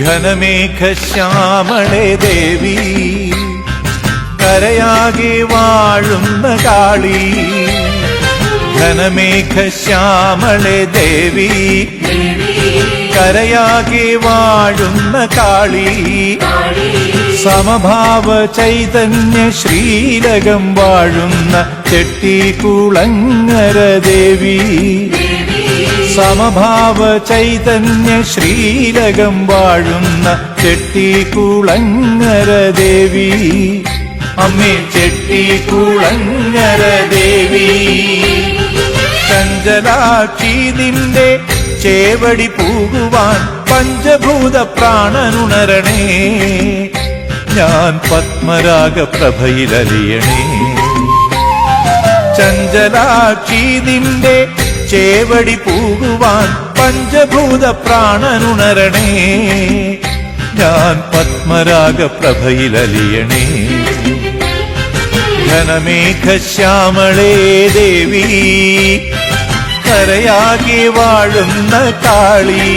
ഘനമേഘശ്യാമളേ ദേവി കരയാകെ വാഴുന്ന കാളി. ഘനമേഘശ്യാമളേ ദേവി കരയാകെ വാഴുന്ന കാളി. സമഭാവ ചൈതന്യ ശ്രീലകം വാഴുന്ന ചെട്ടിക്കുളങ്ങര ദേവി. സമഭാവ ചൈതന്യ ശ്രീലകം വാഴുന്ന ചെട്ടിക്കുളങ്ങര ദേവി. അമ്മേ ചെട്ടിക്കുളങ്ങര ദേവി. ചഞ്ചലാക്ഷി നിന്റെ ചേവടി പൂകുവാൻ പഞ്ചഭൂത പ്രാണനുണരണേ. ഞാൻ പത്മരാഗ പ്രഭയിലലിയണേ. ചഞ്ചലാക്ഷി നിന്റെ ചേവടി പൂകുവാൻ പഞ്ചഭൂത പ്രാണനുണരണേ. ഞാൻ പത്മരാഗ പ്രഭയിലലിയണേ. ഘനമേഘശ്യാമളേ ദേവി കരയാകെ വാഴുന്ന കാളി.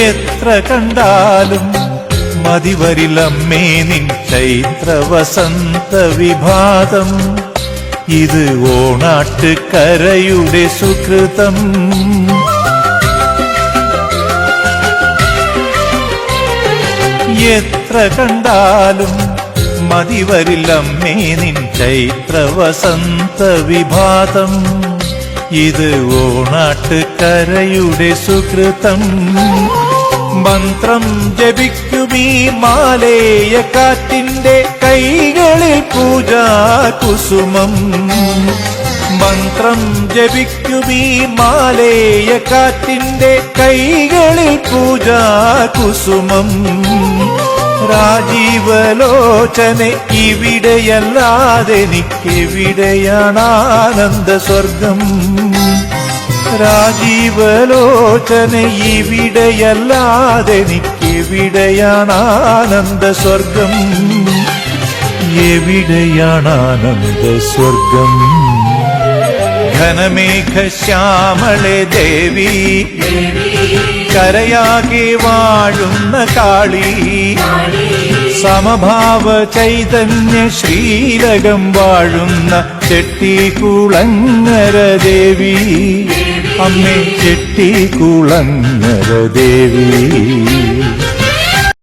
എത്ര കണ്ടാലും മതിവരിലമ്മേ നിൻ ചൈത്ര വസന്ത വിഭാതം. ഇത് ഓണാട്ടുകരയുടെ സുകൃതം. എത്ര കണ്ടാലും മതിവരിലമ്മേ നിൻ ചൈത്ര വസന്ത വിഭാതം. ഇത് ഓണാട്ടുകരയുടെ സുകൃതം. മന്ത്രം ജപിക്കുമീ മാലേയ കാറ്റിന്റെ കൈകളിൽ പൂജാ കുസുമം. മന്ത്രം ജപിക്കുമീ മാലേയ കാറ്റിന്റെ കൈകളിൽ പൂജാ കുസുമം. രാജീവലോചനെ ഇവിടെയല്ലാതെനിക്കെവിടെയാണ് ആനന്ദ സ്വർഗം. രാജീവലോചനെ ഇവിടെയല്ലാതെനിക്കെവിടെയാണ് ആനന്ദ സ്വർഗം. എവിടെയാണ് ആനന്ദ സ്വർഗം. ഘനമേഘശ്യാമളേ ദേവി കരയാകെ വാഴുന്ന കാളി. സമഭാവ ചൈതന്യ ശ്രീലകം വാഴുന്ന ചെട്ടിക്കുളങ്ങര ദേവി. അമ്മേ ചെട്ടിക്കുളങ്ങര ദേവി.